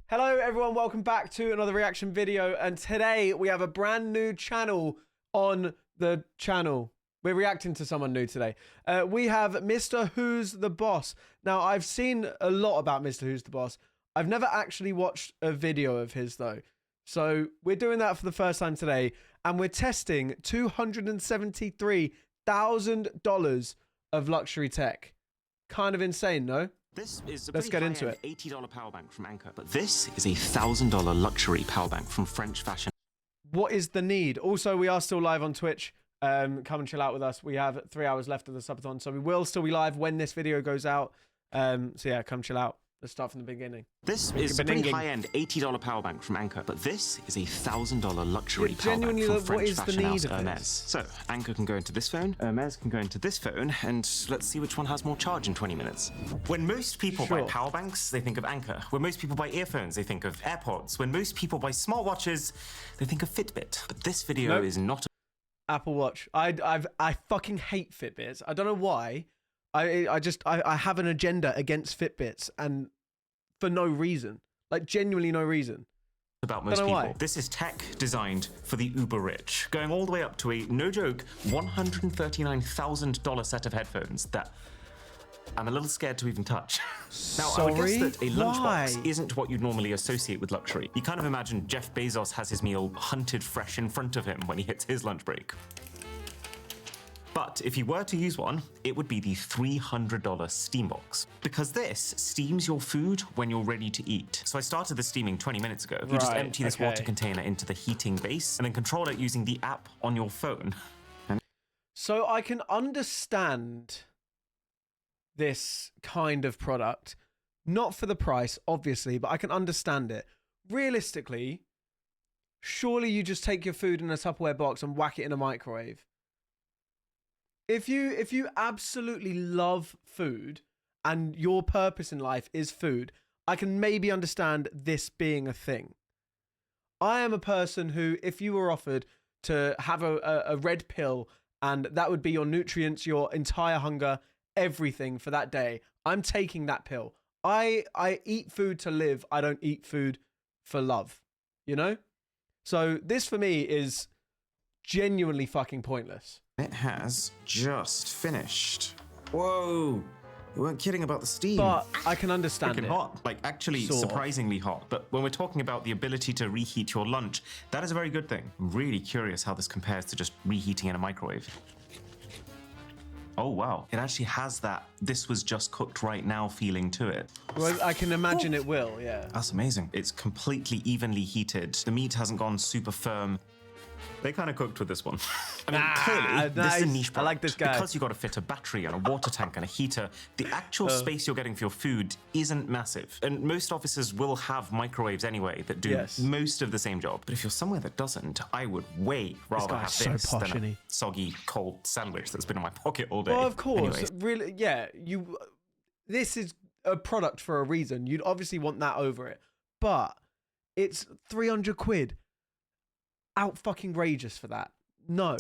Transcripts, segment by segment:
Hello everyone, welcome back to another reaction video, and today we have a brand new channel on the channel. We're reacting to someone new today. We have Mr. Who's the Boss. Now, I've seen a lot about Mr. Who's the Boss. I've never actually watched a video of his though. So we're doing that for the first time today, and we're testing $273,000 of luxury tech. Kind of insane, no? This is a Let's get into it. $80 power bank from Anker, but this is a $1,000 luxury power bank from French fashion. What is the need? Also, we are still live on Twitch. Come and chill out with us. We have 3 hours left of the subathon, so we will still be live when this video goes out. So yeah, come chill out. Let's start from the beginning. This is a pretty high-end $80 power bank from Anker, but this is a $1,000 luxury power bank from French fashion house Eklls. So Anker can go into this phone, Eklls can go into this phone, and let's see which one has more charge in 20 minutes. When most people buy power banks, they think of Anker. When most people buy earphones, they think of AirPods. When most people buy smartwatches, they think of Fitbit. But this video is not Apple Watch. I fucking hate Fitbits. I don't know why. I have an agenda against Fitbits, and for no reason, like genuinely no reason. About most people. Why. This is tech designed for the uber rich, going all the way up to a, no joke, $139,000 set of headphones that I'm a little scared to even touch. Now, I would guess that a lunchbox isn't what you'd normally associate with luxury. You kind of imagine Jeff Bezos has his meal hunted fresh in front of him when he hits his lunch break. But if you were to use one, it would be the $300 steam box, because this steams your food when you're ready to eat. So I started the steaming 20 minutes ago. You just empty this water container into the heating base and then control it using the app on your phone. So I can understand this kind of product, not for the price, obviously, but I can understand it. Realistically, surely you just take your food in a Tupperware box and whack it in a microwave. If you absolutely love food and your purpose in life is food, I can maybe understand this being a thing. I am a person who, if you were offered to have a red pill and that would be your nutrients, your entire hunger, everything for that day, I'm taking that pill. I eat food to live. I don't eat food for love, you know? So this for me is genuinely fucking pointless. It has just finished. Whoa, you weren't kidding about the steam. But I can understand it. Hot, like actually surprisingly hot. But when we're talking about the ability to reheat your lunch, that is a very good thing. I'm really curious how this compares to just reheating in a microwave. Oh wow, it actually has that this was just cooked right now feeling to it. Well, I can imagine it will, yeah. That's amazing. It's completely evenly heated. The meat hasn't gone super firm. They kind of cooked with this one. I mean, clearly, this is a niche product. I like this guy. Because you've got to fit a battery and a water tank and a heater, the actual space you're getting for your food isn't massive. And most offices will have microwaves anyway that do most of the same job. But if you're somewhere that doesn't, I would way rather have this than a soggy, cold sandwich that's been in my pocket all day. Well, of course. Anyways. Really, yeah. This is a product for a reason. You'd obviously want that over it. But it's 300 quid. Out fucking rageous for that. No,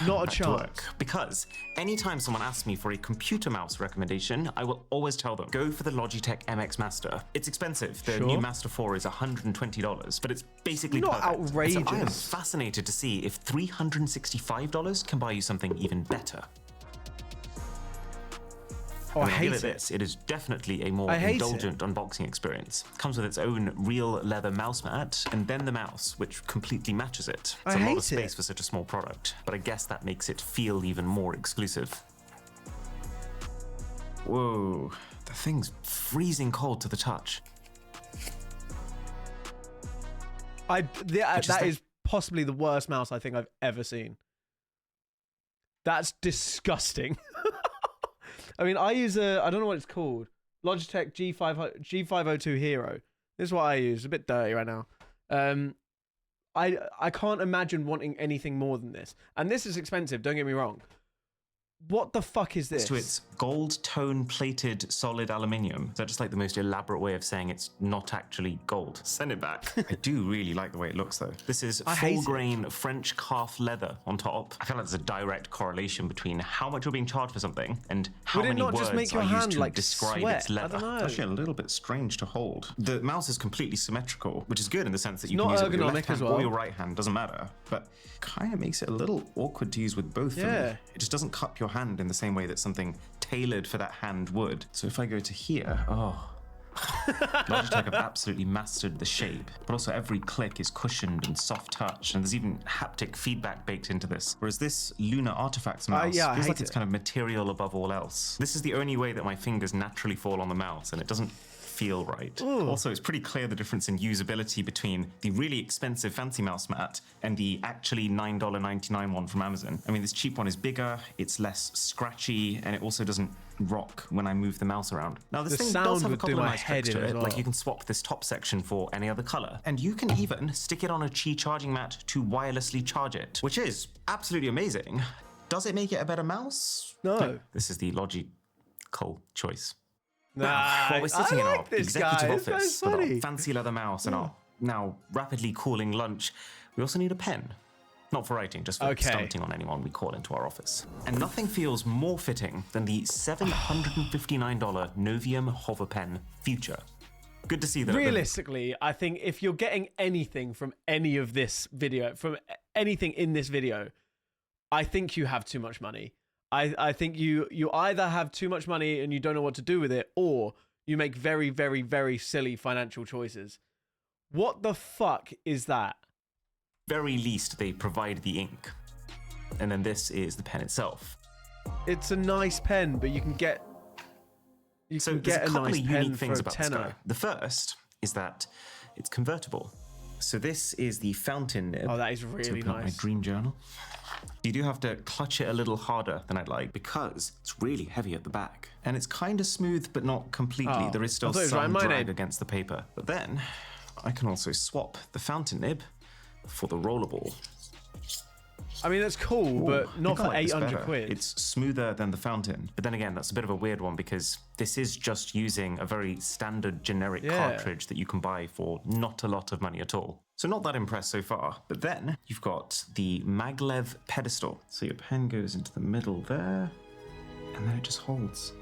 not a chance. Because anytime someone asks me for a computer mouse recommendation, I will always tell them, go for the Logitech MX Master. It's expensive. The new Master 4 is $120, but it's basically not perfect. outrageous. So I am fascinated to see if $365 can buy you something even better. Oh, I hate this. It is definitely a more indulgent unboxing experience. Comes with its own real leather mouse mat, and then the mouse, which completely matches it. It's a lot of space for such a small product, but I guess that makes it feel even more exclusive. Whoa, the thing's freezing cold to the touch. That is possibly the worst mouse I think I've ever seen. That's disgusting. I mean, I use I don't know what it's called, Logitech G502 Hero. This is what I use. It's a bit dirty right now. I can't imagine wanting anything more than this. And this is expensive, don't get me wrong. What the fuck is this? To its gold tone plated solid aluminium. Is that just like the most elaborate way of saying it's not actually gold? Send it back. I do really like the way it looks though. This is full grain French calf leather on top. I feel like there's a direct correlation between how much you're being charged for something and how many words are used to describe its leather. I don't know. It's actually a little bit strange to hold. The mouse is completely symmetrical, which is good in the sense that you not can use it with your ergonomic left hand as well. or your right hand, doesn't matter. But kind of makes it a little awkward to use with both for me. It just doesn't cup your hand in the same way that something tailored for that hand would. So if I go to here, Logitech have absolutely mastered the shape, but also every click is cushioned and soft touch, and there's even haptic feedback baked into this. Whereas this Lunar Artifacts mouse feels like it's kind of material above all else. This is the only way that my fingers naturally fall on the mouse, and it doesn't feel right. Ooh. Also, it's pretty clear the difference in usability between the really expensive fancy mouse mat and the actually $9.99 one from Amazon. I mean, this cheap one is bigger, it's less scratchy, and it also doesn't rock when I move the mouse around. Now, this thing does have a couple of nice tricks to it. Like, you can swap this top section for any other color, and you can even stick it on a Qi charging mat to wirelessly charge it, which is absolutely amazing. Does it make it a better mouse? No. This is the logical choice. Nah, while we're sitting in our executive guy. office with our fancy leather mouse and our now rapidly cooling lunch, we also need a pen. Not for writing, just for stunting on anyone we call into our office. And nothing feels more fitting than the $759 Novium Hover Pen Future. Good to see that. Realistically, I think if you're getting anything from any of this video, from anything in this video, I think you have too much money. I think you either have too much money and you don't know what to do with it, or you make very, very, very silly financial choices. What the fuck is that? Very least, they provide the ink. And then this is the pen itself. It's a nice pen, but you can get a nice pen for a tenner. The first is that it's convertible. So this is the fountain nib. Oh, that is really nice. My dream journal. You do have to clutch it a little harder than I'd like because it's really heavy at the back. And it's kind of smooth, but not completely. There is still some drag against the paper. But then I can also swap the fountain nib for the rollerball. I mean, that's cool, but not for 800 quid. It's smoother than the fountain. But then again, that's a bit of a weird one because this is just using a very standard generic cartridge that you can buy for not a lot of money at all. So not that impressed so far. But then you've got the maglev pedestal. So your pen goes into the middle there, and then it just holds.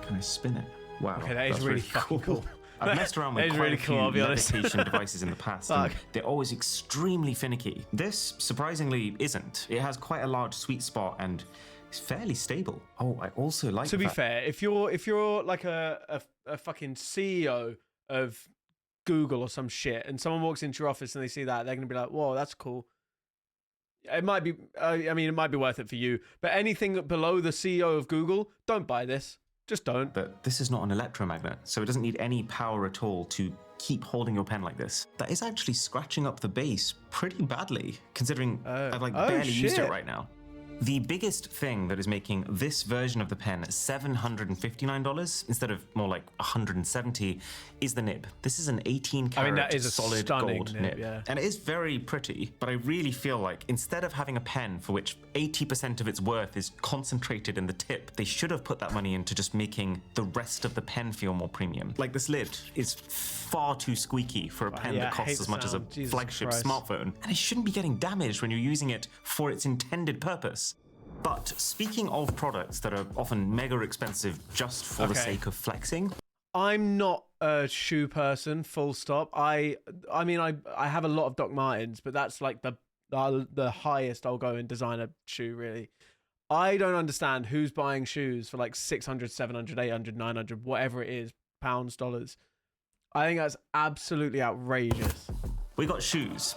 Can I spin it? Wow, okay, that is really fucking cool. I've messed around with quite a few levitation devices in the past, and they're always extremely finicky. This, surprisingly, isn't. It has quite a large sweet spot and it's fairly stable. Oh, I also like to be fair, if you're like a fucking CEO of Google or some shit, and someone walks into your office and they see that, they're gonna be like, "Whoa, that's cool." It might be. I mean, it might be worth it for you, but anything below the CEO of Google, don't buy this. Just don't. But this is not an electromagnet, so it doesn't need any power at all to keep holding your pen like this. That is actually scratching up the base pretty badly, considering I've barely used it right now. The biggest thing that is making this version of the pen $759 instead of more like $170 is the nib. This is an 18 karat solid gold nib. And it is very pretty, but I really feel like instead of having a pen for which 80% of its worth is concentrated in the tip, they should have put that money into just making the rest of the pen feel more premium. Like, this lid is far too squeaky for a pen that costs as much as a flagship smartphone, and it shouldn't be getting damaged when you're using it for its intended purpose. But speaking of products that are often mega expensive just for the sake of flexing, I'm not a shoe person, full stop. I mean, I have a lot of Doc Martens, but that's like the highest I'll go in designer shoe, really. I don't understand who's buying shoes for like 600, 700, 800, 900, whatever it is, pounds, dollars. I think that's absolutely outrageous. We got shoes.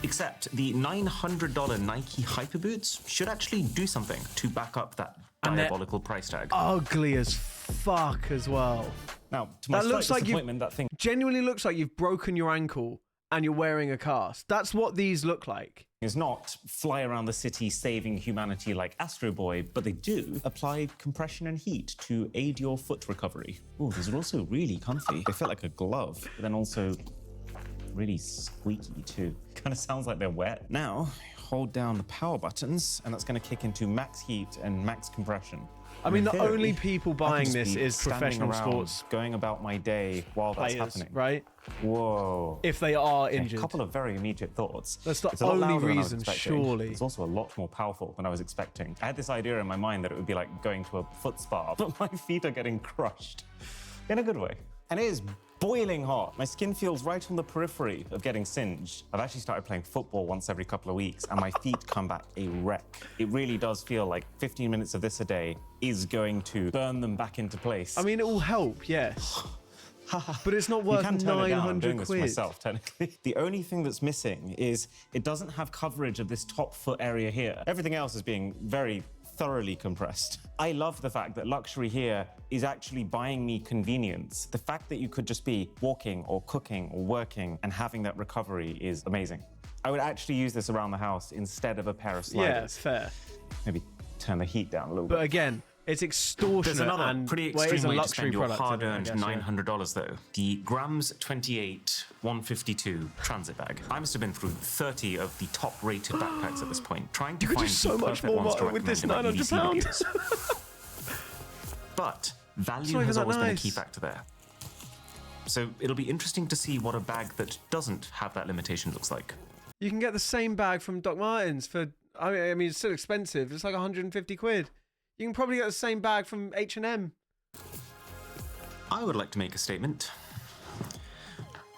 Except the $900 Nike Hyper Boots should actually do something to back up that diabolical price tag. Ugly as fuck as well. Now, to my slight disappointment, that thing genuinely looks like you've broken your ankle and you're wearing a cast. That's what these look like. Is not fly around the city saving humanity like Astro Boy, but they do apply compression and heat to aid your foot recovery. Oh, these are also really comfy. They feel like a glove, but then also really squeaky too. Kind of sounds like they're wet. Now, hold down the power buttons, and that's going to kick into max heat and max compression. I mean, the theory, only people buying this is professional sports going about my day while players, that's happening. right? Whoa. If they are injured. A couple of very immediate thoughts. That's the It's a lot only louder than I was reason, expecting. surely. It's also a lot more powerful than I was expecting. I had this idea in my mind that it would be like going to a foot spa, but my feet are getting crushed in a good way. And it is boiling hot. My skin feels right on the periphery of getting singed. I've actually started playing football once every couple of weeks, and my feet come back a wreck. It really does feel like 15 minutes of this a day is going to burn them back into place. I mean, it will help, yes. But it's not worth 900 I'm doing this quid. myself, technically. The only thing that's missing is it doesn't have coverage of this top foot area here. Everything else is being very thoroughly compressed. I love the fact that luxury here is actually buying me convenience. The fact that you could just be walking or cooking or working and having that recovery is amazing. I would actually use this around the house instead of a pair of sliders. Yeah, fair. Maybe turn the heat down a little But bit. again, it's extortionate. There's another and, pretty well, it is extreme a way to luxury spend your product, hard-earned I guess, yeah. $900 though. The Grams 28 152 transit bag. I must have been through 30 of the top-rated backpacks at this point, trying to You could find do so the much perfect more ones to with this recommend in my £900. EDC videos. But value not has even always that been a nice. key factor there. So it'll be interesting to see what a bag that doesn't have that limitation looks like. You can get the same bag from Doc Martens for, I mean, it's still expensive. It's like 150 quid. You can probably get the same bag from H&M. I would like to make a statement.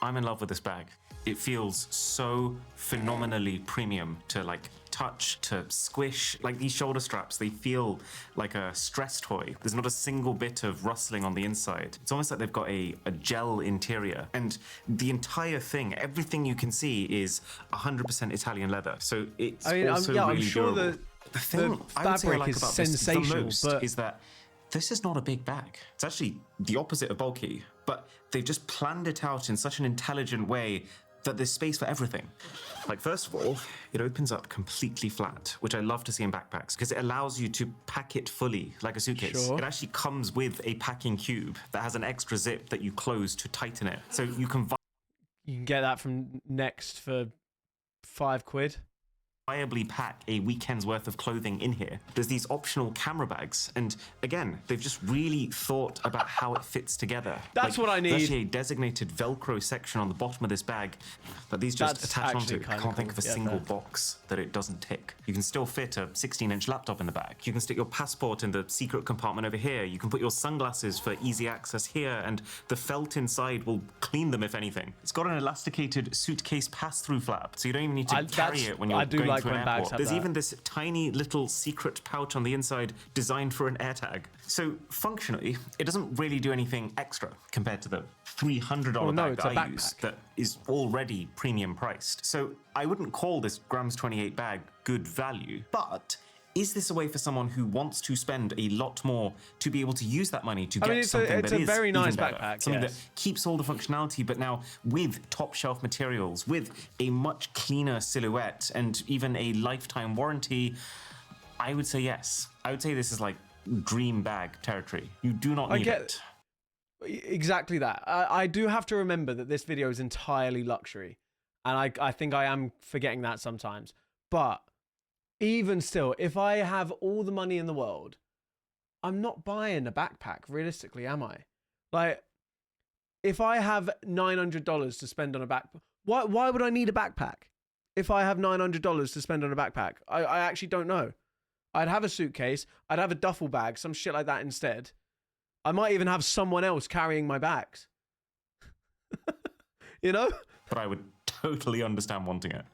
I'm in love with this bag. It feels so phenomenally premium to like touch, to squish. Like these shoulder straps, they feel like a stress toy. There's not a single bit of rustling on the inside. It's almost like they've got a gel interior. And the entire thing, everything you can see is 100% Italian leather. So it's also I'm really sure durable. The thing I would say I fabric like is about this the sensational, most but is that this is not a big bag. It's actually the opposite of bulky, but they've just planned it out in such an intelligent way that there's space for everything. Like, first of all, it opens up completely flat, which I love to see in backpacks because it allows you to pack it fully like a suitcase. Sure. It actually comes with a packing cube that has an extra zip that you close to tighten it. So you can get that from Next for £5. viably pack a weekend's worth of clothing in here. There's these optional camera bags, and again, they've just really thought about how it fits together. That's what I need. There's actually a designated Velcro section on the bottom of this bag that these just That's attach onto. actually I can't think of a cool. Yeah, single fair. box that it doesn't tick. You can still fit a 16-inch laptop in the bag. You can stick your passport in the secret compartment over here. You can put your sunglasses for easy access here, and the felt inside will clean them if anything. It's got an elasticated suitcase pass-through flap, so you don't even need to carry it when you're going like to an when bags airport. have There's that. even this tiny little secret pouch on the inside designed for an AirTag. So functionally, it doesn't really do anything extra compared to the $300 Oh, no, bag it's that a I use backpack. that is already premium priced. So I wouldn't call this Grams 28 bag good value, but is this a way for someone who wants to spend a lot more to be able to use that money to get something it's that a is very nice even better? backpack, Something yes. that keeps all the functionality, but now with top shelf materials, with a much cleaner silhouette, and even a lifetime warranty? I would say yes. I would say this is like dream bag territory. You do not need it. Exactly that. I do have to remember that this video is entirely luxury. And I think I am forgetting that sometimes. But even still, if I have all the money in the world, I'm not buying a backpack, realistically, am I? Like, if I have $900 to spend on a backpack, why would I need a backpack if I have $900 to spend on a backpack? I actually don't know. I'd have a suitcase, I'd have a duffel bag, some shit like that instead. I might even have someone else carrying my bags. You know? But I would totally understand wanting it.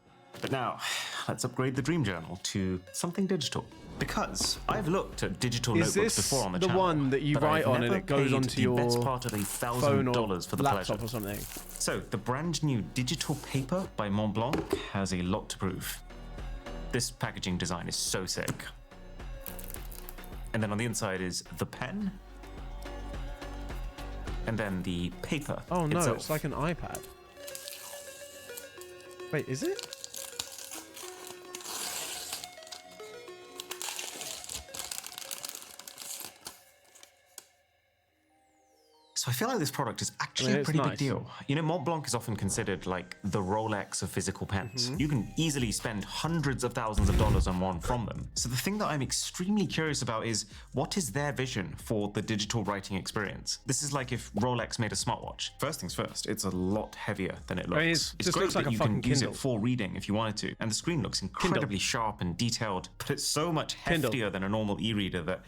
But now, let's upgrade the Dream Journal to something digital. Because I've looked at digital Is notebooks this before on the the channel. one that you but write I've on and never it goes paid onto the your best part of phone or $1,000 for the laptop pleasure. or something? So, the brand new digital paper by Montblanc has a lot to prove. This packaging design is so sick. And then on the inside is the pen. And then the paper Oh no, itself. it's like an iPad. Wait, is it? This So I feel like this product is actually a pretty big deal. You know, Mont Blanc is often considered like the Rolex of physical pens. You can easily spend hundreds of thousands of dollars on one from them. So the thing that I'm extremely curious about is, what is their vision for the digital writing experience? This is like if Rolex made a smartwatch. First things first, it's a lot heavier than it looks. It's great looks like that a you fucking can use Kindle. it for reading if you wanted to. And the screen looks incredibly sharp and detailed, but it's so much heftier than a normal e-reader that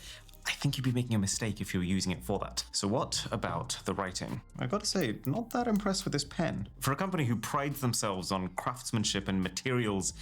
I think you'd be making a mistake if you were using it for that. So what about the writing? I've got to say, not that impressed with this pen. For a company who prides themselves on craftsmanship and materials,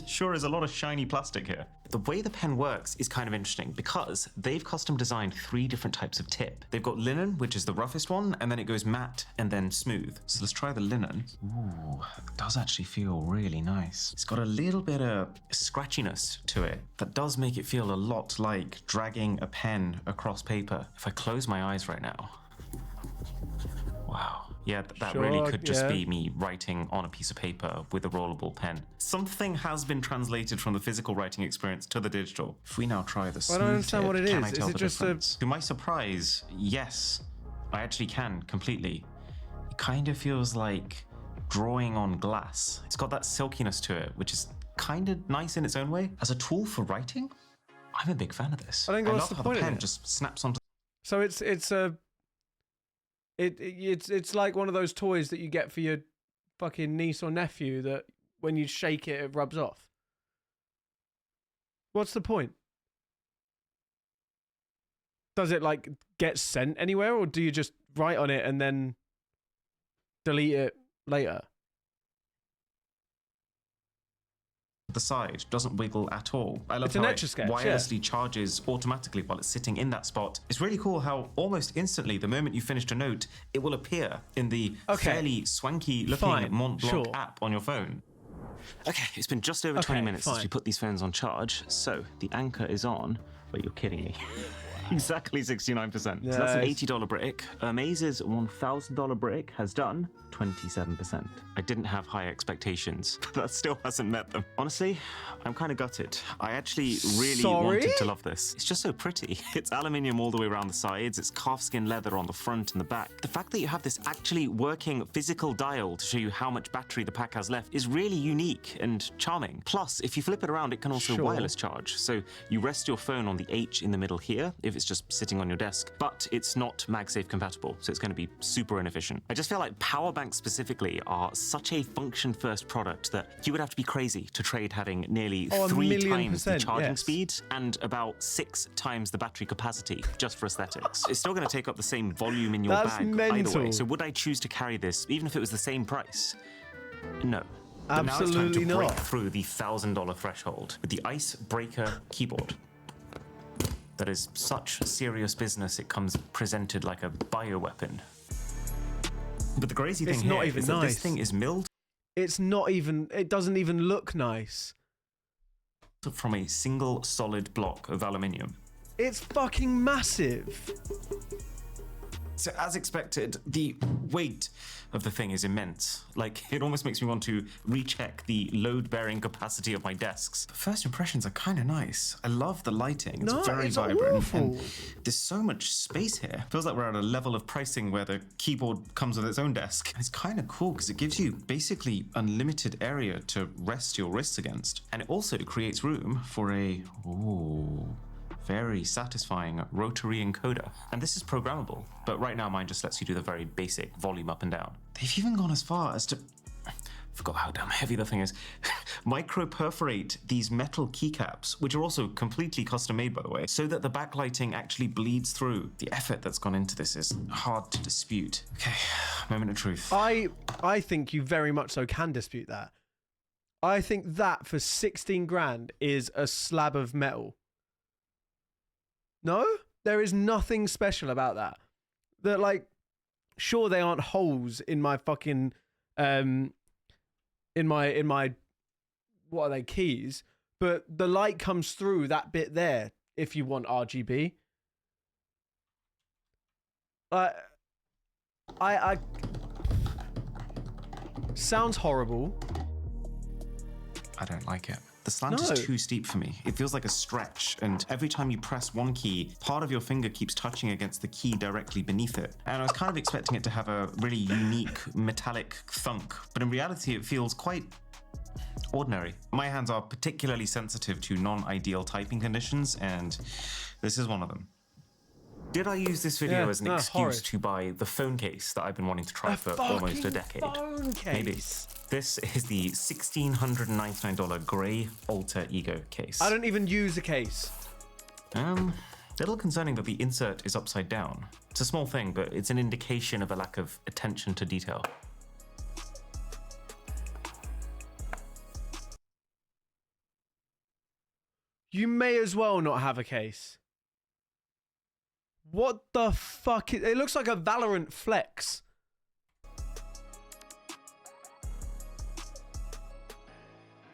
sure is a lot of shiny plastic here. The way the pen works is kind of interesting because they've custom designed 3 different types of tip. They've got linen, which is the roughest one, and then it goes matte and then smooth. So let's try the linen. Ooh, it does actually feel really nice. It's got a little bit of scratchiness to it that does make it feel a lot like dragging a pen across paper. If I close my eyes right now, wow. Yeah, that really could just be me writing on a piece of paper with a rollable pen. Something has been translated from the physical writing experience to the digital. If we now try the smooth I don't understand tip, what it can is. I tell Is it the just difference? To my surprise, yes, I actually can completely. It kind of feels like drawing on glass. It's got that silkiness to it, which is kind of nice in its own way. As a tool for writing, I'm a big fan of this. I think love what's the how point the of pen it? just snaps onto. So it's like one of those toys that you get for your fucking niece or nephew that when you shake it, it rubs off. What's the point? Does it like get sent anywhere, or do you just write on it and then delete it later? The side doesn't wiggle at all. I love It's an how it Etch-a-Sketch, wirelessly charges automatically while it's sitting in that spot. It's really cool how almost instantly, the moment you finished a note, it will appear in the fairly swanky looking Mont Blanc app on your phone. Okay, it's been just over 20 minutes since we put these phones on charge, so the Anker is on. Wait, you're kidding me. Exactly 69%. So that's an $80 brick. Hermèse's $1,000 brick has done 27%. I didn't have high expectations, but that still hasn't met them. Honestly, I'm kind of gutted. I actually really wanted to love this. It's just so pretty. It's aluminium all the way around the sides. It's calfskin leather on the front and the back. The fact that you have this actually working physical dial to show you how much battery the pack has left is really unique and charming. Plus, if you flip it around, it can also wireless charge. So you rest your phone on the H in the middle here, if it's just sitting on your desk, but it's not MagSafe compatible, so it's going to be super inefficient. I just feel like power banks specifically are such a function-first product that you would have to be crazy to trade having nearly 3 times the charging speed and about 6 times the battery capacity just for aesthetics. It's still going to take up the same volume in your bag either way, so would I choose to carry this even if it was the same price? No. But now it's time to break through the $1,000 threshold with the Icebreaker keyboard. That is such serious business, it comes presented like a bioweapon. But the crazy thing here is that this thing is milled. It's not even, it doesn't even look nice. From a single solid block of aluminium. It's fucking massive. So as expected, the weight of the thing is immense. Like, it almost makes me want to recheck the load-bearing capacity of my desks. The first impressions are kind of nice. I love the lighting. It's very vibrant. And there's so much space here. Feels like we're at a level of pricing where the keyboard comes with its own desk. And it's kind of cool because it gives you basically unlimited area to rest your wrists against. And it also creates room for a, very satisfying rotary encoder. And this is programmable, but right now mine just lets you do the very basic volume up and down. They've even gone as far as to, I forgot how damn heavy the thing is, micro-perforate these metal keycaps, which are also completely custom made, by the way, so that the backlighting actually bleeds through. The effort that's gone into this is hard to dispute. Okay, moment of truth. I think you very much so can dispute that. I think that for 16 grand is a slab of metal. No, there is nothing special about that. That, like, sure, they aren't holes in my fucking, in my, what are they, keys? But the light comes through that bit there if you want RGB. I sounds horrible. I don't like it. The slant is too steep for me. It feels like a stretch, and every time you press one key, part of your finger keeps touching against the key directly beneath it. And I was kind of expecting it to have a really unique metallic thunk, but in reality it feels quite ordinary. My hands are particularly sensitive to non-ideal typing conditions, and this is one of them. Did I use this video as an excuse to buy the phone case that I've been wanting to try for almost a decade? Phone case. Maybe. This is the $1,699 grey Alter Ego case. I don't even use a case. Little concerning that the insert is upside down. It's a small thing, but it's an indication of a lack of attention to detail. You may as well not have a case. What the fuck? It looks like a Valorant flex.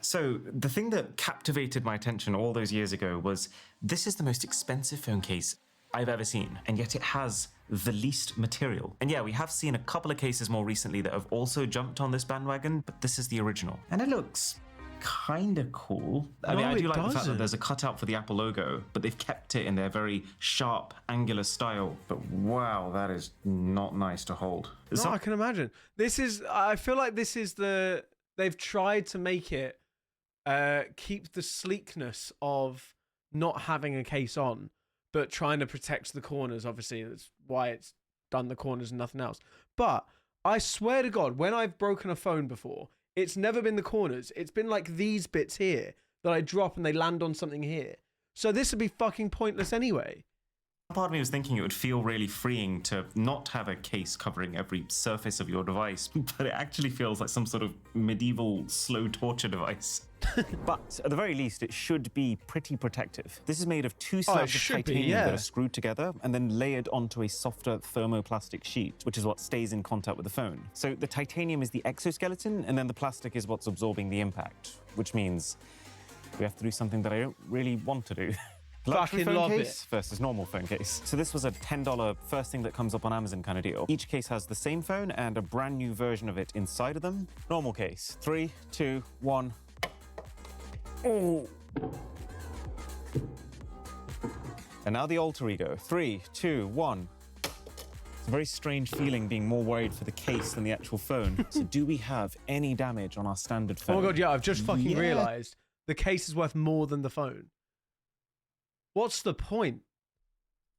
So the thing that captivated my attention all those years ago was this is the most expensive phone case I've ever seen, and yet it has the least material. And yeah, we have seen a couple of cases more recently that have also jumped on this bandwagon, but this is the original. And it looks kind of cool. I mean, I do like the fact that there's a cutout for the Apple logo, but they've kept it in their very sharp, angular style. But wow, that is not nice to hold. No, I can imagine. This is, I feel like this is the, they've tried to make it keep the sleekness of not having a case on, but trying to protect the corners. Obviously, that's why it's done the corners and nothing else. But I swear to God, when I've broken a phone before, it's never been the corners. It's been like these bits here that I drop and they land on something here. So this would be fucking pointless anyway. Part of me was thinking it would feel really freeing to not have a case covering every surface of your device, but it actually feels like some sort of medieval slow torture device. But at the very least, it should be pretty protective. This is made of two slabs of titanium that are screwed together and then layered onto a softer thermoplastic sheet, which is what stays in contact with the phone. So the titanium is the exoskeleton, and then the plastic is what's absorbing the impact, which means we have to do something that I don't really want to do. Luxury phone case versus normal phone case. So this was a $10 first thing that comes up on Amazon kind of deal. Each case has the same phone and a brand new version of it inside of them. Normal case. 3, 2, 1. Oh. And now the Alter Ego. 3, 2, 1. It's a very strange feeling being more worried for the case than the actual phone. So do we have any damage on our standard phone? Oh my God, yeah, I've just fucking realized the case is worth more than the phone. What's the point?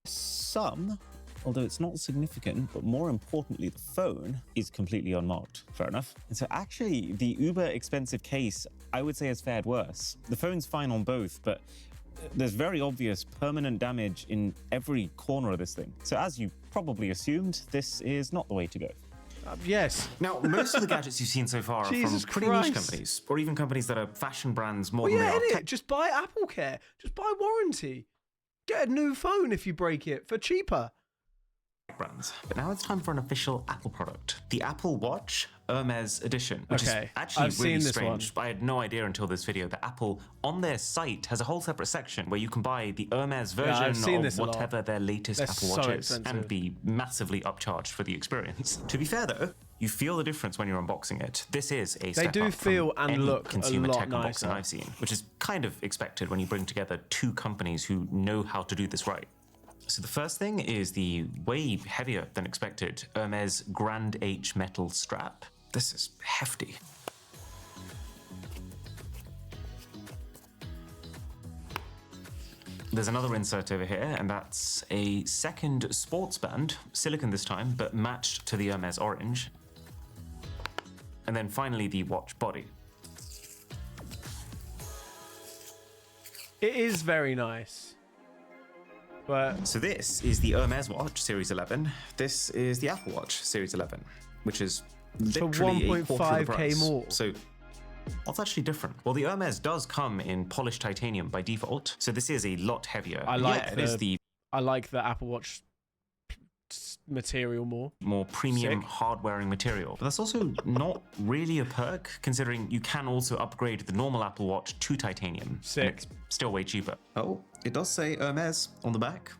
Some, although it's not significant, but more importantly, the phone is completely unmarked. Fair enough. And so actually, the uber expensive case, I would say, has fared worse. The phone's fine on both, but there's very obvious permanent damage in every corner of this thing. So as you probably assumed, this is not the way to go. Yes. Now, most of the gadgets you've seen so far are from pretty niche companies, or even companies that are fashion brands more than they are tech. Just buy Apple Care. Just buy warranty. Get a new phone if you break it for cheaper. Brands. But now it's time for an official Apple product. The Apple Watch Hermes Edition, which is actually really strange. I had no idea until this video that Apple, on their site, has a whole separate section where you can buy the Hermes version of whatever their latest Apple Watch is and be massively upcharged for the experience. To be fair though, you feel the difference when you're unboxing it. This is a step up from any consumer tech unboxing I've seen, which is kind of expected when you bring together two companies who know how to do this right. So the first thing is the way heavier than expected Hermes Grand H metal strap. This is hefty. There's another insert over here, and that's a second sports band, silicone this time, but matched to the Hermes orange. And then finally the watch body. It is very nice. But so this is the Hermes watch, Series 11. This is the Apple Watch, Series 11, which is literally a quarter of the price. more. So what's actually different? Well, the Hermes does come in polished titanium by default, so this is a lot heavier. I like the Apple Watch material more premium hard-wearing material. But that's also not really a perk, considering you can also upgrade the normal Apple Watch to titanium. Sick. And it's still way cheaper. Oh, it does say Hermes on the back.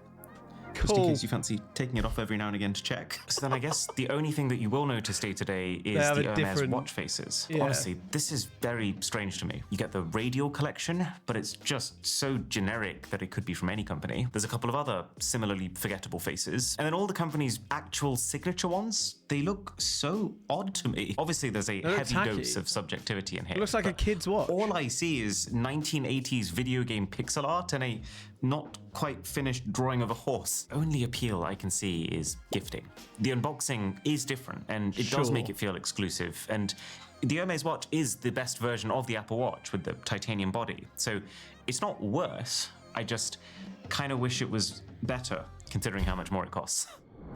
Just in case you fancy taking it off every now and again to check. So then I guess the only thing that you will notice day to day is the Hermes watch faces. Yeah. Honestly, this is very strange to me. You get the radial collection, but it's just so generic that it could be from any company. There's a couple of other similarly forgettable faces. And then all the company's actual signature ones, they look so odd to me. Obviously, there's a heavy dose of subjectivity in here. It looks like a kid's watch. All I see is 1980s video game pixel art and a not quite finished drawing of a horse. Only appeal I can see is gifting. The unboxing is different and it does make it feel exclusive. And the Hermes watch is the best version of the Apple Watch with the titanium body. So it's not worse. I just kind of wish it was better considering how much more it costs.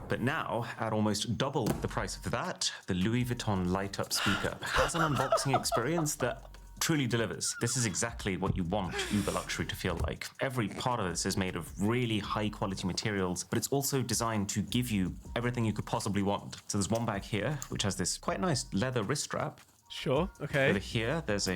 But now, at almost double the price of that, the Louis Vuitton light-up speaker has an unboxing experience that truly delivers. This is exactly what you want Uber luxury to feel like. Every part of this is made of really high quality materials, but it's also designed to give you everything you could possibly want. So there's one bag here, which has this quite nice leather wrist strap. Sure, okay. Over here, there's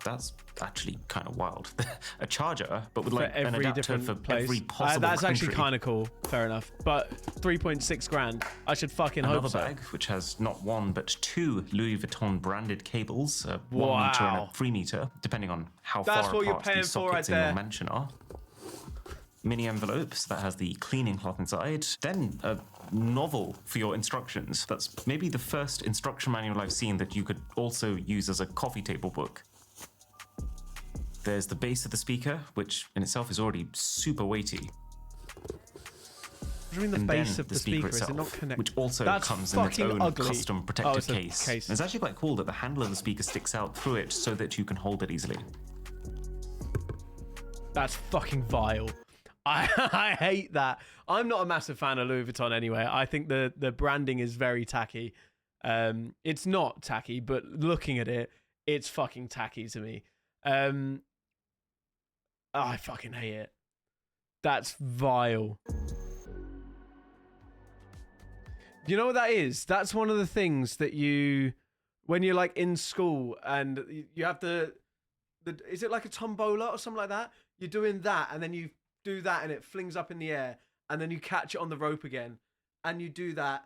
that's actually kind of wild. A charger, but with like an adapter for every possible That's country. actually kind of cool. Fair enough. But 3.6 grand. I should fucking hope so. Another bag, which has not one, but two Louis Vuitton branded cables, a 1 meter and a 3 meter, depending on how far apart these sockets in your mansion are. Mini envelopes that has the cleaning cloth inside. Then a novel for your instructions. That's maybe the first instruction manual I've seen that you could also use as a coffee table book. There's the base of the speaker, which in itself is already super weighty. What do you mean the base of the speaker itself, is it not connected? which also comes in its own custom protective case. It's actually quite cool that the handle of the speaker sticks out through it so that you can hold it easily. That's fucking vile. I hate that. I'm not a massive fan of Louis Vuitton anyway. I think the branding is very tacky. It's not tacky, but looking at it, it's fucking tacky to me. I fucking hate it. That's vile. You know what that is? That's one of the things that when you're like in school and you have is it like a tombola or something like that? You're doing that and then you do that and it flings up in the air and then you catch it on the rope again and you do that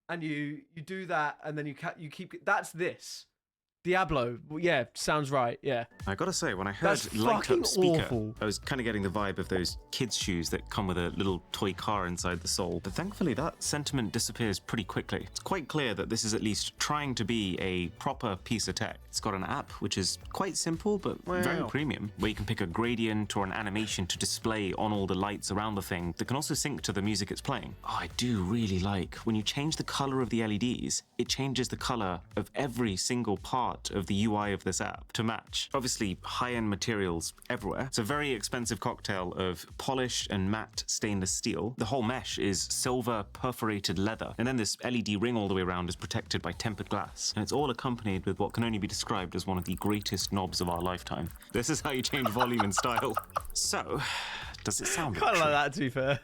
and you do that and then you keep, that's this. Diablo, yeah, sounds right, yeah. I gotta say, when I heard light up speaker, I was kind of getting the vibe of those kids' shoes that come with a little toy car inside the sole. But thankfully, that sentiment disappears pretty quickly. It's quite clear that this is at least trying to be a proper piece of tech. It's got an app, which is quite simple, but very premium, where you can pick a gradient or an animation to display on all the lights around the thing that can also sync to the music it's playing. Oh, I do really like when you change the color of the LEDs, it changes the color of every single part of the UI of this app to match. Obviously, high-end materials everywhere. It's a very expensive cocktail of polished and matte stainless steel. The whole mesh is silver perforated leather. And then this LED ring all the way around is protected by tempered glass. And it's all accompanied with what can only be described as one of the greatest knobs of our lifetime. This is how you change volume and style. So, does it sound kind of like that, to be fair?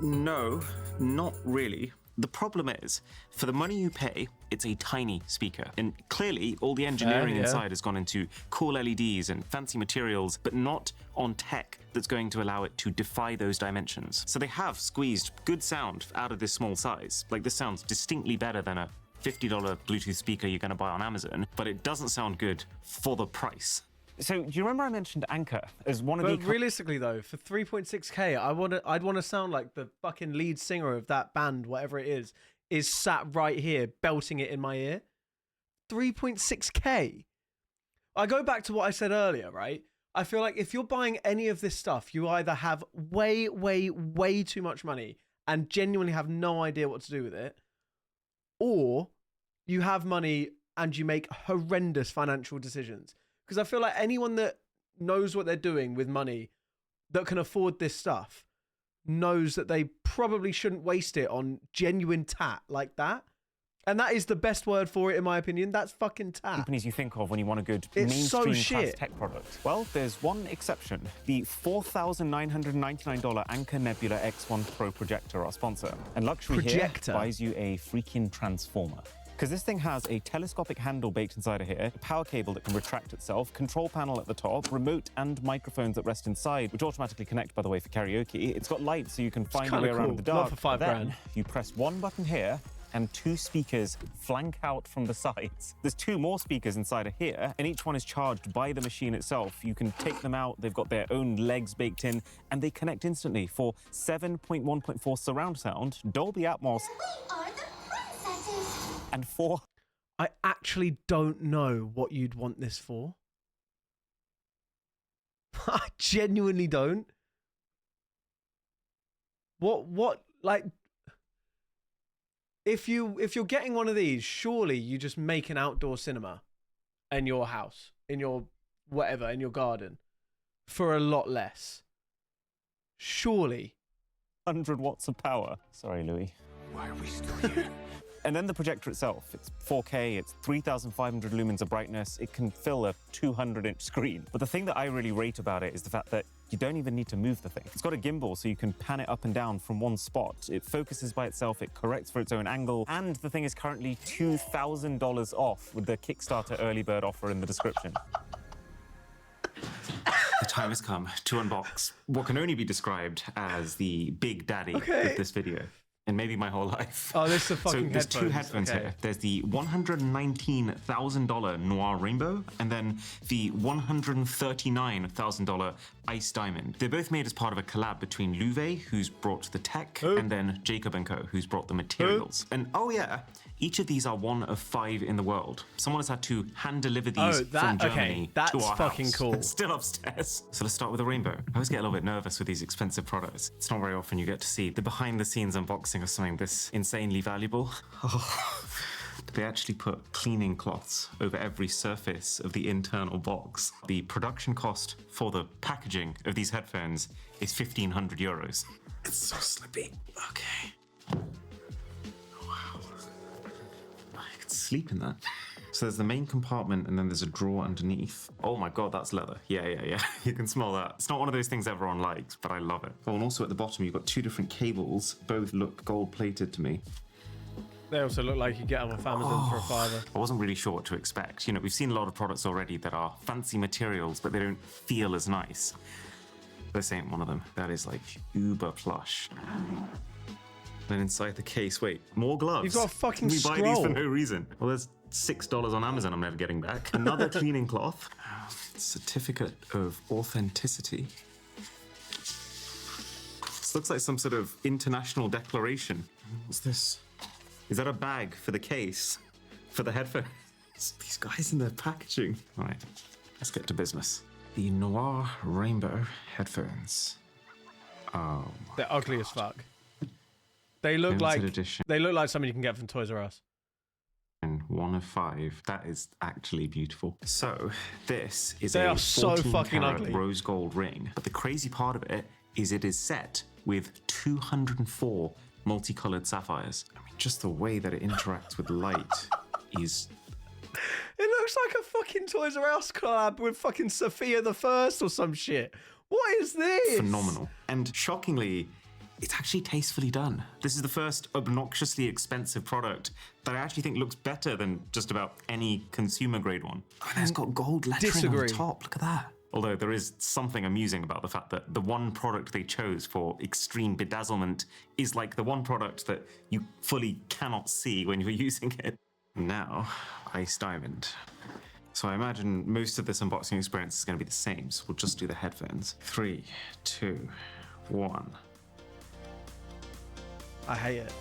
No, not really. The problem is, for the money you pay, it's a tiny speaker. And clearly, all the engineering inside has gone into cool LEDs and fancy materials, but not on tech that's going to allow it to defy those dimensions. So they have squeezed good sound out of this small size. Like, this sounds distinctly better than a $50 Bluetooth speaker you're going to buy on Amazon, but it doesn't sound good for the price. So, do you remember I mentioned Anker as one of the... But realistically, though, for 3.6K, I'd want to sound like the fucking lead singer of that band, whatever it is sat right here, belting it in my ear. 3.6K? I go back to what I said earlier, right? I feel like if you're buying any of this stuff, you either have way, way, way too much money and genuinely have no idea what to do with it, or you have money and you make horrendous financial decisions. Because I feel like anyone that knows what they're doing with money that can afford this stuff knows that they probably shouldn't waste it on genuine tat like that. And that is the best word for it, in my opinion. That's fucking tat. Companies you think of when you want a good mainstream class tech product. Well, there's one exception. The $4,999 Anker Nebula X1 Pro projector, our sponsor. And luxury here buys you a freaking transformer. because this thing has a telescopic handle baked inside of here, a power cable that can retract itself, control panel at the top, remote and microphones that rest inside, which automatically connect, by the way, for karaoke. It's got lights so you can find your way around in the dark. Not for £5 grand. You press one button here, and 2 speakers flank out from the sides. There's 2 more speakers inside of here, and each one is charged by the machine itself. You can take them out, they've got their own legs baked in, and they connect instantly for 7.1.4 surround sound, Dolby Atmos, We are the princesses. and 4... I actually don't know what you'd want this for. I genuinely don't. What, like... If you're getting one of these, surely you just make an outdoor cinema in your house, in your whatever, in your garden, for a lot less. Surely. 100 watts of power. Sorry, Louis. Why are we still here? And then the projector itself, it's 4K, it's 3,500 lumens of brightness, it can fill a 200-inch screen. But the thing that I really rate about it is the fact that you don't even need to move the thing. It's got a gimbal, so you can pan it up and down from one spot. It focuses by itself, it corrects for its own angle, and the thing is currently $2,000 off with the Kickstarter early bird offer in the description. The time has come to unbox what can only be described as the big daddy of this video. And maybe my whole life. Oh, this is a fucking So there's 2 headphones here. There's the $119,000 Noir Rainbow, and then the $139,000 Ice Diamond. They're both made as part of a collab between Louvet, who's brought the tech, and then Jacob & Co., who's brought the materials. And oh yeah, each of these are one of 5 in the world. Someone has had to hand deliver these from Germany to our fucking house. cool. It's still upstairs. So let's start with the Rainbow. I always get a little bit nervous with these expensive products. It's not very often you get to see the behind the scenes unboxing of something this insanely valuable. Oh. They actually put cleaning cloths over every surface of the internal box. The production cost for the packaging of these headphones is 1,500 euros. It's so slippy. Okay. Wow. I could sleep in that. So there's the main compartment and then there's a drawer underneath. Oh my God, that's leather. Yeah. You can smell that. It's not one of those things everyone likes, but I love it. Oh, and also at the bottom, you've got 2 different cables. Both look gold plated to me. They also look like you get them off Amazon for a £5. I wasn't really sure what to expect. You know, we've seen a lot of products already that are fancy materials, but they don't feel as nice. This ain't one of them. That is like uber plush. Then inside the case, wait, more gloves. You've got a fucking We buy these for scroll. no reason. Well, there's $6 on Amazon I'm never getting back. Another cleaning cloth. Certificate of authenticity. This looks like some sort of international declaration. What's this? Is that a bag for the case? For the headphones? These guys in their packaging. All right, let's get to business. The Noir Rainbow headphones. Oh. They're ugly as fuck. They look Limited like edition. they look like something you can get from Toys R Us. And 1 of 5. That is actually beautiful. So this is They a are so 14 fucking carat ugly. rose gold ring. But the crazy part of it is set with 204 multicolored sapphires. I mean, just the way that it interacts with light is... It looks like a fucking Toys R Us collab with fucking Sophia the First or some shit. What is this? phenomenal. And shockingly, it's actually tastefully done. This is the first obnoxiously expensive product that I actually think looks better than just about any consumer grade one. Oh, and it's got gold lettering on Disagree. the top. Look at that. Although there is something amusing about the fact that the one product they chose for extreme bedazzlement is like the one product that you fully cannot see when you're using it. Now, Ice Diamond. So I imagine most of this unboxing experience is going to be the same, so we'll just do the headphones. 3, 2, 1. I hate it.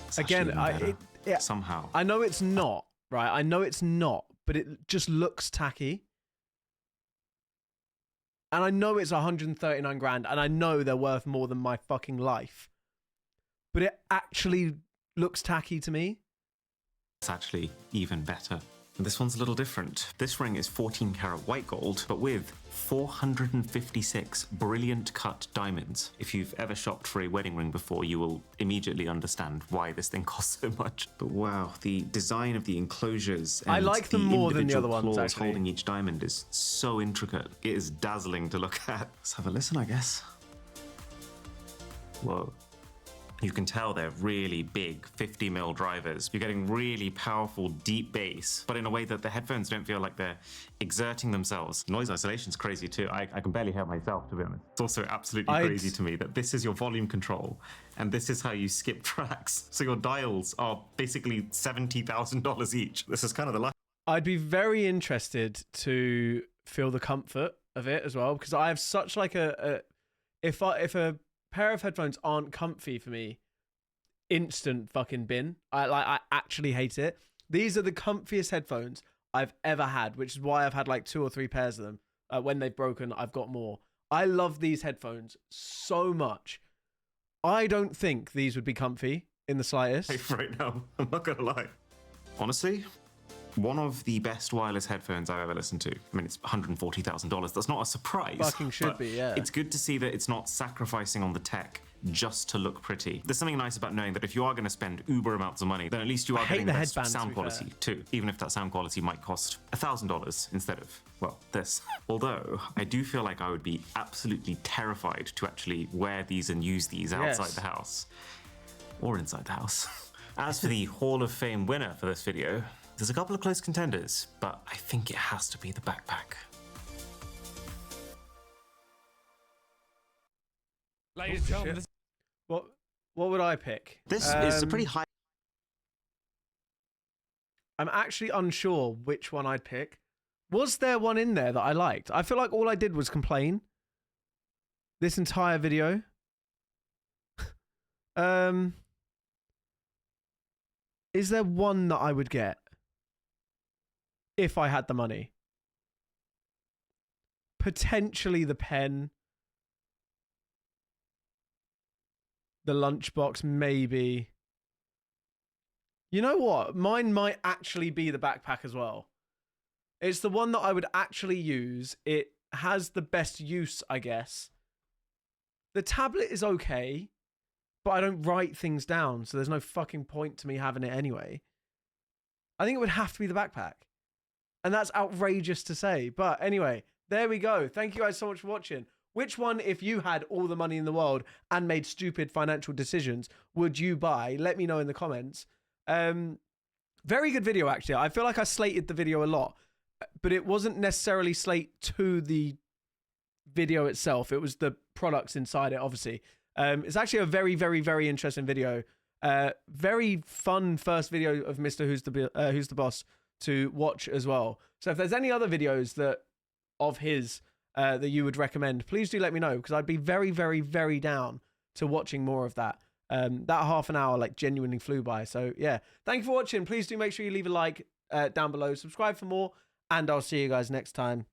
It's Again, actually even better, somehow. I know it's not, right? I know it's not, but it just looks tacky. And I know it's 139 grand, and I know they're worth more than my fucking life. But it actually looks tacky to me. It's actually even better. This one's a little different. This ring is 14 karat white gold, but with 456 brilliant cut diamonds. If you've ever shopped for a wedding ring before, you will immediately understand why this thing costs so much. But wow, the design of the enclosures and I like them more than the other ones, claws actually. holding each diamond is so intricate. It is dazzling to look at. Let's have a listen, I guess. Whoa. You can tell they're really big 50mm drivers. You're getting really powerful deep bass, but in a way that the headphones don't feel like they're exerting themselves. Noise isolation's crazy too. I can barely hear myself, to be honest. It's also absolutely crazy to me that this is your volume control and this is how you skip tracks. So your dials are basically $70,000 each. This is kind of the life. I'd be very interested to feel the comfort of it as well, because I have such like if a pair of headphones aren't comfy for me, instant fucking bin. I actually hate it. These are the comfiest headphones I've ever had, which is why I've had like 2 or 3 pairs of them. When they've broken, I've got more. I love these headphones so much. I don't think these would be comfy in the slightest. Hey, right now, I'm not gonna lie. Honestly, one of the best wireless headphones I've ever listened to. I mean, it's $140,000. That's not a surprise. Fucking should be, yeah. It's good to see that it's not sacrificing on the tech just to look pretty. There's something nice about knowing that if you are going to spend uber amounts of money, then at least you are getting the best sound quality too, even if that sound quality might cost $1,000 instead of, well, this. Although, I do feel like I would be absolutely terrified to actually wear these and use these outside the house. Or inside the house. As for the Hall of Fame winner for this video, there's a couple of close contenders, but I think it has to be the backpack. Ladies and gentlemen, What would I pick? This is a pretty high. I'm actually unsure which one I'd pick. Was there one in there that I liked? I feel like all I did was complain this entire video. Is there one that I would get if I had the money? Potentially the pen. The lunchbox, maybe. You know what? Mine might actually be the backpack as well. It's the one that I would actually use. It has the best use, I guess. The tablet is okay, but I don't write things down, so there's no fucking point to me having it anyway. I think it would have to be the backpack. And that's outrageous to say. But anyway, there we go. Thank you guys so much for watching. Which one, if you had all the money in the world and made stupid financial decisions, would you buy? Let me know in the comments. Very good video, actually. I feel like I slated the video a lot, but it wasn't necessarily slate to the video itself. It was the products inside it, obviously. It's actually a very, very, very interesting video. Very fun first video of Mr. Who's the Boss to watch as well. So if there's any other videos that of his that you would recommend, please do let me know, because I'd be very, very, very down to watching more of that. That half an hour like genuinely flew by. So yeah, thank you for watching. Please do make sure you leave a like down below, subscribe for more, and I'll see you guys next time.